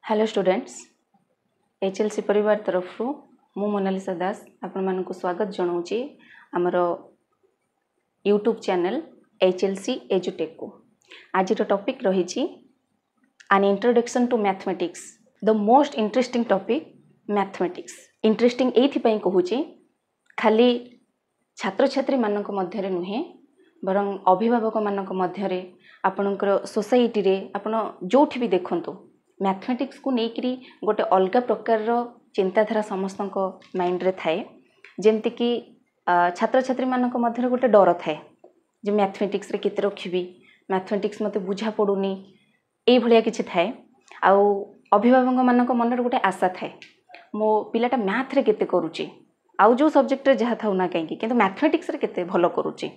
Hello students, HLC परिवार तरफ मु मोनालिसा दास आपण मानक स्वागत जनाऊँगी आमर यूट्यूब चैनल एचएलसी एजुटेक को। आज टॉपिक रही an introduction to mathematics, the most interesting topic mathematics. Interesting एथि कहूँ खाली छात्र छात्री मानक मध्य नुहे बरं अभिभावक मानक मध्य आपणकर सोसाइटी रे आपण जोठी भी देखंतु मैथमेटिक्स को लेकिरी गोटे अलग प्रकार चिंताधारा समस्त माइंड रे थाए। जेमती कि छात्र छात्री मानक मध्य गोटे डर थाए जे मैथमेटिक्स रे केते रखिबी, मैथमेटिक्स मते बुझा पड़ुनी, एई भलिया किछि थाए। आउ अभिभावक मानक मन रे गोटे आशा थाए मो पिलाटा मैथ रे केते करूची, आउ जो सब्जेक्ट रे जहा थाउ ना काहेकि किंतु मैथमेटिक्स रे केते भलो करूची।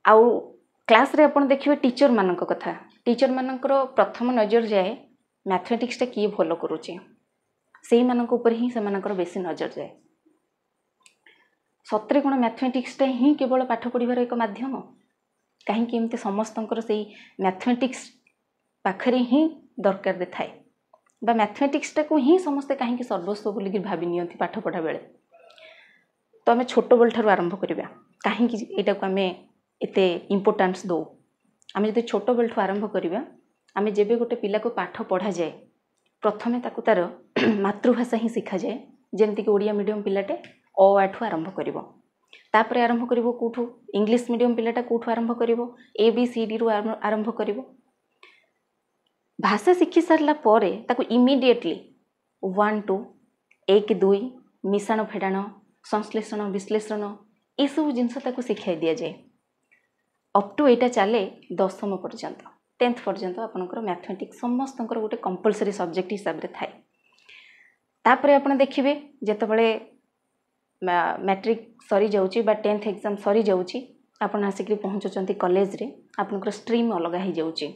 आउ क्लास रे अपन देखिबे टीचर मानक कथा, टीचर मानकर प्रथम नजर जाए मैथमेटिक्स किए भलो करूचे, से मानक ऊपर ही से मानकर बेसी नजर जाए। सत्रे कोन मैथमेटिक्स ही केवल पाठ पढ़िबार एक माध्यम, कहीं एमती समस्तंकर से मैथमेटिक्स पाखरे ही दरकार थाए बा मैथमेटिक्स को ही समस्ते कहीं सर्वस्व बोलिक भावी नियंती पाठ पढ़ा बेले। तो आम छोट बेल ठार आरंभ करवा, कहीं यहाँ को आम एते इम्पोर्टान्स दो। आम जो छोट बेल ठू आरंभ करवा, आम जेबे गोटे पिला को पाठ पढ़ा जाए प्रथमे ताकू तार मातृभाषा ही शिखा जाए। जेमती कि ओडिया मीडियम पिलाटे अ आ ठू आरंभ करिवो, तापर आरंभ करिवो कोठू इंग्लिश मीडियम पिलाटा कोठू आरंभ करिवो ABCD रु आरंभ करिवो। भाषा शिखि सारला परे ताकू इमिडिएटली 1 2 1 2 मिश्रण फेडाण संश्लेषण विश्लेषण ये सब जिनस ताकू शिखाई दिया जाए। अप टू एटा चले 10th पर्यंत 10th पर्यंत आपनकर मैथमेटिक्स समस्त गोटे कंपलसरी सब्जेक्ट हिसाब से थाए। तापर आपण देखिबे जेतबेले मैट्रिक सरी जाउची बा 10th एग्जाम सरी जाउची, आपण आसिक पहुँचुचंती कॉलेज रे, आपनकर स्ट्रीम अलग ही जाउची।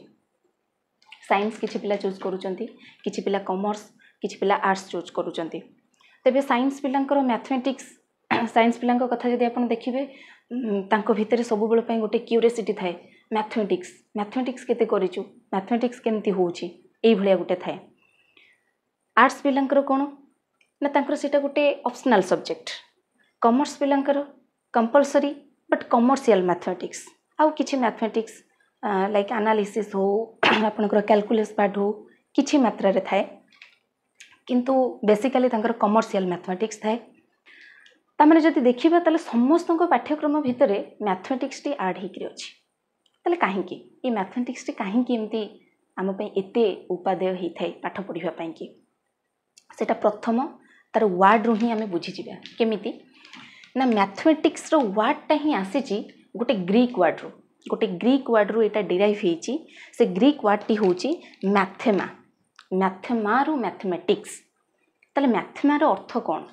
साइंस किछि पिला चूज करूचंती, किछि पिला कॉमर्स, किछि पिला आर्ट्स चूज करूचंती। तबे साइंस पिलांकर मैथमेटिक्स, साइंस पिलांक कथा जदि आपण देखिबे तांको भितरे सब बेले पई गोटे क्यूरियोसिटी थाए, मैथमेटिक्स केते करिचु, मैथमेटिक्स केमती होउची, एई भलिया गोटे थाए। आर्ट्स पिलांकर कोन ना तांकर सेटा गोटे ऑप्शनल सब्जेक्ट, कॉमर्स पिलांकर कंपलसरी बट कमर्शियल मैथमेटिक्स, आउ किछि मैथमेटिक्स लाइक एनालिसिस हो आपनकर कैलकुलस पार्ट हो किछि मात्रा रे थाए, किंतु बेसिकली तांकर कमर्शियल मैथमेटिक्स थाए। तामने जदि देखिबा ताले समस्त पाठ्यक्रम भितरे मैथमेटिक्स टी ऐड हिकरी अछि। ताले काहेकि ए मैथमेटिक्स टी काहेकि एमती आम पई एते उपादेय हि थाए पाठ पढ़िबा पई कि सेटा प्रथम तार वर्ड रु ही आमे बुझी जिबा। केमिति ना मैथमेटिक्स रो वर्ड ता ही आसीची गोटे ग्रीक वर्ड रू एटा डिराइव हेची। से ग्रीक वर्ड टी होची मैथेमा, मैथेमा रू मैथमेटिक्स। ताले मैथेमा रो अर्थ कोन?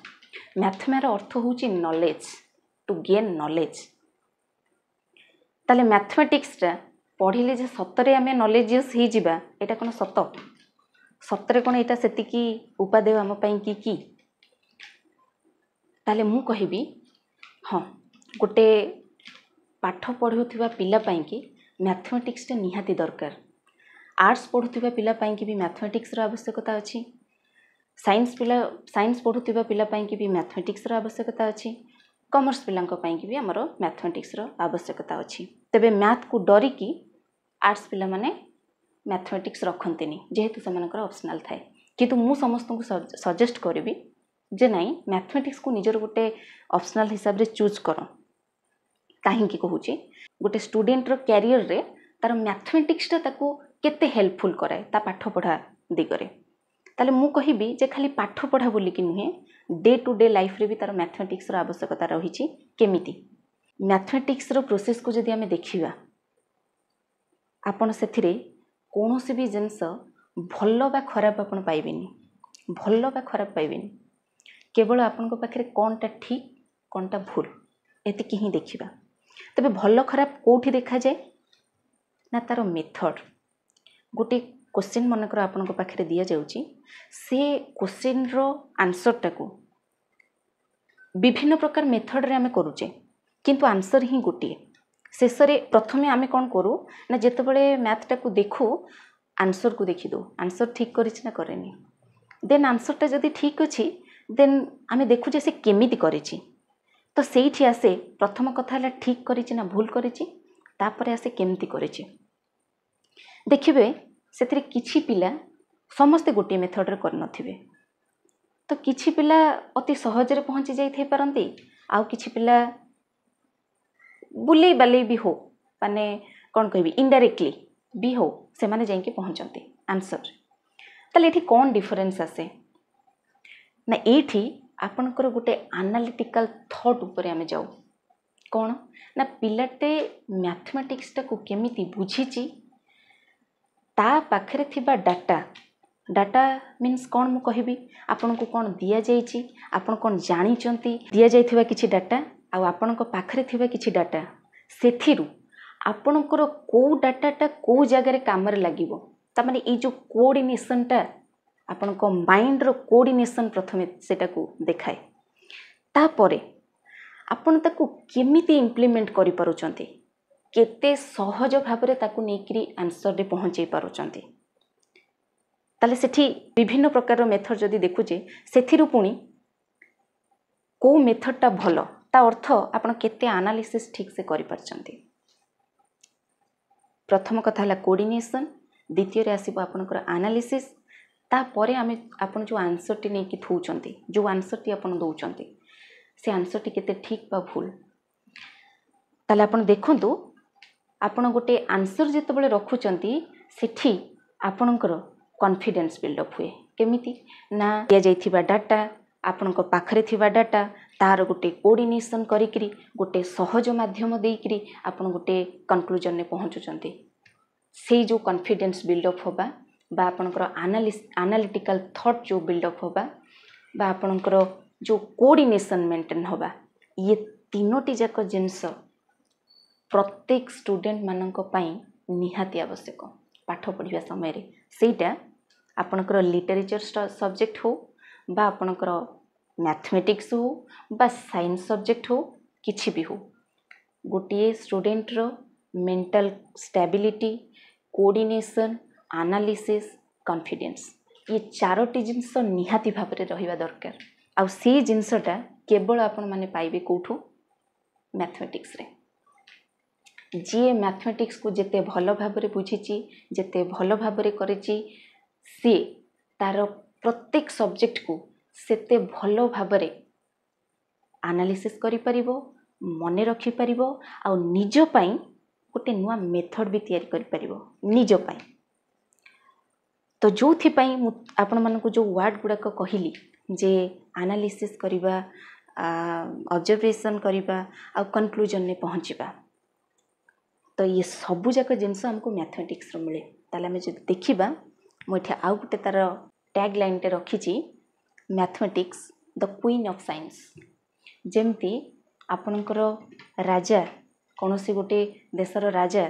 मैथमेा अर्थ होची नॉलेज, टू गेन नॉलेज। ताले मैथमेटिक्स पढ़िले जे सतरे आमे नॉलेजियस ही जिबा, एटा कोन सत? सतरे कोन एटा सेति की उपादेय आम पई की? ताले मु कहिबी हाँ, गोटे पाठ पढ़ुथिबा पिला पई की मैथमेटिक्स टे निहाती दरकार। आर्ट्स पढ़ुथिबा पिला पई की भी मैथमेटिक्स रो आवश्यकता अछि, साइंस पढ़ुथिबा पिला पई की भी मैथमेटिक्स रो आवश्यकता अछि, कॉमर्स पिलांक पई की भी हमरो मैथमेटिक्स रो आवश्यकता अछि। तबे मैथ को डरी की आर्ट्स पिला माने मैथमेटिक्स रखंतिनी जेहेतु समानकर ऑप्शनल थाए। किंतु मु समस्त को सजेस्ट करबी जे नाही मैथमेटिक्स को निजर गोटे ऑप्शनल हिसाब रे चूज करो। काहे की कहूची गोटे स्टूडेंट रो कैरियर रे तार मैथमेटिक्स ता ताको केते हेल्पफुल कराए ता पाठ पढ़ा दिगरे। ताले मु कहिबी जे खाली पाठ पढ़ा बोली कि नुहे, डे टू डे लाइफ रे भी तार मैथमेटिक्स रो आवश्यकता रहिछि। केमिति मैथमेटिक्स रो प्रोसेस को जदि आमे देखिबा, आपण सेथिरे कोनोसी भी जिंस भलो बा खराब आपण पाइबेनी, भलो बा खराब पाइबेनी, केवल आपण को पाखरे कोनटा ठीक कोनटा भूल एतिकी ही देखिबा। तबे भलो खराब कोठी देखा जाए ना तार मेथड। गोटे क्वेश्चन मनकर आपण को पाखरे दिया जाउची, से क्वेश्चन रो आंसर टाको विभिन्न प्रकार मेथड रे आमे करूचे, किंतु आंसर ही गोटे। शेष रे प्रथमे आमे कोन करू ना जेतेबेले मैथ टाको देखू आंसर को देखी दो आंसर ठीक करिछि ना करेनी देन आंसरटा जदि ठीक अच्छी देन आम देखुचे से केमिति करिछि तो सेठी आसे प्रथम कथा है ठीक करिछि ना भूल करिछि तापरे आसे केमिति करिछि देखिबे सेथिरे किछि पिला समस्ते गोटे मेथड रे कर नथिबे तो किछि पिला अति सहज रे पहुंची जाई थे परंती आउ किछि पिला बुले बाले भी हो माने कौन कहबी इनडायरेक्टली भी हो से माने जाई के पहुंचते आंसर ताले एठी कौन डिफरेंस आसे ना एठी आपनकर गोटे एनालिटिकल थॉट ऊपर आमे जाऊ कौन ना पिलाटे मैथमेटिक्स टा को केमिति बुझीची ता पाखरे थिबा डाटा मीन्स कौन मु कहबी आपन को कौन दिया जाइची आपन कौन जानी चंती दिया जाइथिबा किछि डाटा आ आपन को पाखरे थिबा किछि डाटा सेथिरु आपनकर को डाटाटा को जगह काम रे लागिवो ता माने ए जो कोऑर्डिनेशन टा आपन को माइंड रो कोऑर्डिनेशन प्रथमे सेटा को देखाए तापरे आपन ताकू केमिति इंप्लीमेंट करि पारुचंती केते सहज भाबरे ताकू नेकरी आंसर रे पहुंचै पारुचंती ताले सेठी विभिन्न प्रकार मेथड जदि देखुचे सेथिरु पुणी को मेथडटा भलो ता अर्थ आपण केते एनालिसिस ठीक से करि पारचंती प्रथम कथा हला कोऑर्डिनेशन द्वितीय रे आसीबो आपनकर एनालिसिस ता परे आमे आपण जो आंसर टी नै कि थौचंती जो आंसर टी आपण दउचंती से आंसर टी केते ठीक बा भूल ताले आपण देखंतु आपण गोटे आंसर जेते बेले रखुचंती सेठी आपणकर कॉन्फिडेंस बिल्डअप हुए केमिति ना दिया जाइथिबा डाटा आपन को पाखरे थिबा डाटा तार गोटे कोऑर्डिनेशन करिकरी गोटे सहज माध्यम देइकरी आपन गोटे कंक्लूजन ने पहुंचुचंती से जो कॉन्फिडेंस बिल्डअप होबा बा आपनकर एनालिटिकल थॉट जो बिल्डअप होबा बा आपनकर जो कोऑर्डिनेशन मेंटेन होबा ये तीनोटी जाक जिंस प्रत्येक स्टूडेंट मानक पई निहाती आवश्यक पाठ पढ़िबा समय रे सेटा आपनकर लिटरेचर सब्जेक्ट हो बा आपनकर मैथमेटिक्स हो बा साइंस सब्जेक्ट हो किछि भी हो गोटे स्टूडेंट रो mental stability coordination analysis confidence ये चारोटी जिंस निहाती भाव में रहिबा दरकार आ से जिनसटा केवल आपण माने पाइबे कोठो मैथमेटिक्स रे जी मैथमेटिक्स को जेते भलो भाव में बुझीची जेते भलो भाव में करेची सी तार प्रत्येक सब्जेक्ट को सेते भलो भाव में एनालिसिस करि परिबो मने रखि परिबो आ निज पई गोटे नुआ मेथड भी तैयारी करि परिबो निज पई तो जो थी पई आपण मानको जो वर्ड गुडा को कहिली जे एनालिसिस करिबा ऑब्जर्वेशन करिबा आ कंक्लूजन ने पहुंचीबा तो ये सबु जाक जिनस हमको मैथमेटिक्स रो मिले ताले हम जे देखिबा मोठे आउ गुटे तार टैग लाइन ते रखिची mathematics the queen of science जेमती आपनकर राजा कोनोसी गोटे देशर राजा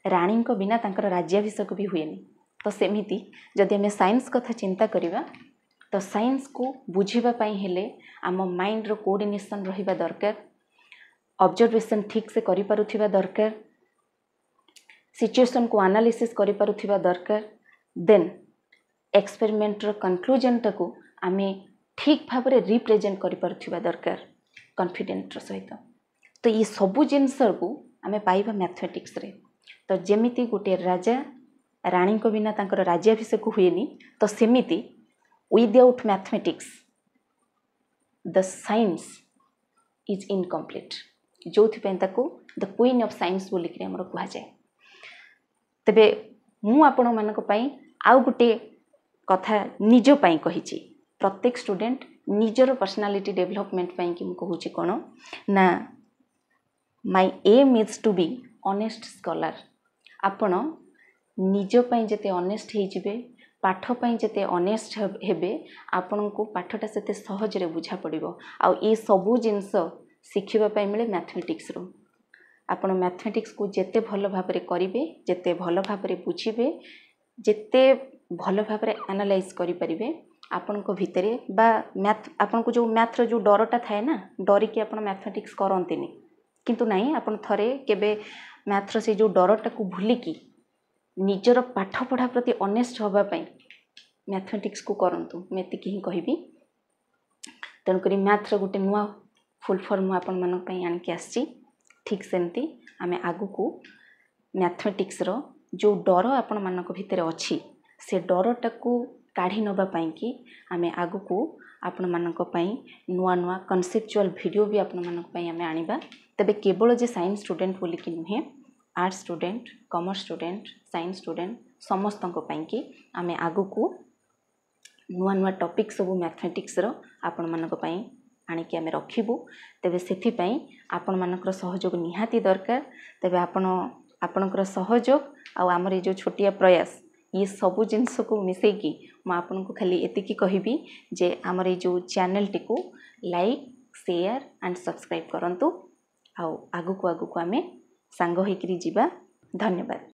रानी को बिना तांकर राज्याभिषेक भी हुएनी तो सेमिति जदि हमें साइंस कथा चिंता करिबा तो साइंस को बुझिबा पई हेले आम माइंड रो कोऑर्डिनेशन रहिबा दरकार ऑब्जर्वेशन ठीक से करि पारुथिबा दरकार सिचुएशन को एनालिसिस करि पारुथिबा दरकार देन एक्सपेरिमेंट रो कंक्लूजन टाको आमे ठीक भाव में रिप्रेजेंट करि पारुथिबा दरकार कॉन्फिडेंट रो सहित तो ये सबु जिनस को आमे पाइबा मैथमेटिक्स रे तो जेमिति गोटे राजा रानी को बिना तांकर राज्याभिषेक हुएनी तो सेमिति without mathematics the science is incomplete जो ताको द क्वीन ऑफ साइंस बोलिक हमर कहा जाए तबे मु आपण मानक पई आउ गुटे कथा निज पई कहिची प्रत्येक स्टूडेंट निजर पर्सनालिटी डेवलपमेंट पई कि मु कहूची कोन ना my aim is to be honest scholar आपण निज पई जते ऑनेस्ट हे जिवे पाठ पई जते ऑनेस्ट हेबे आपण को पाठटा सेते सहज रे बुझा पड़िबो आ ए सबु जिंस शिखिबा पई मिले मैथमेटिक्स रो आपण मैथमेटिक्स को जेते भलो भाबरे करिवे जेते भलो भाबरे बुझिबे जेते भलो भाबरे एनालाइज करि परिबे आपण को भितरे बा मैथ आपण को जो मैथ रो जो डरटा थाए ना डरी कि आपण मैथमेटिक्स करंतिनी किंतु नाही आपण थरे केबे मैथ रो से जो डरटा को भूली की निजर पाठ पढ़ा प्रति ऑनेस्ट होबा पई मैथमेटिक्स को करंतु मेतिक ही कहबी। तेणुकरी मैथ्र गोटे नुआ फुल फॉर्म आपण मन पई आन के आसी ठीक सेमती आमे आगु को मैथमेटिक्स रो जो डर आपण मानक भितर अछि से डरटा को काढ़ी नबा पई कि आमे आगु को आपण मानक पई नुआ नुआ कॉन्सेप्चुअल वीडियो भी आपण मानक पई आमे आनिबा। तबे केवल जे साइंस स्टूडेंट बोली कि नुहे arts student commerce student science student समस्त को पई कि आमे आगु को नुआ नुआ टॉपिक सब मैथमेटिक्स रो आपण मानक पई आनी कि आमे रखिबु। तबे सेथि पई आपण मानकर सहयोग निहाती दरकार। तबे आपणकर सहयोग आ हमर जो छोटिया प्रयास ये सबु जिनस को मिसे कि म आपन को खाली एतिकी कहबी जे हमर ए जो चैनल टी को लाइक शेयर एंड सब्सक्राइब करंतु आ आगु को आमे सांग होइकरी जिबा। धन्यवाद।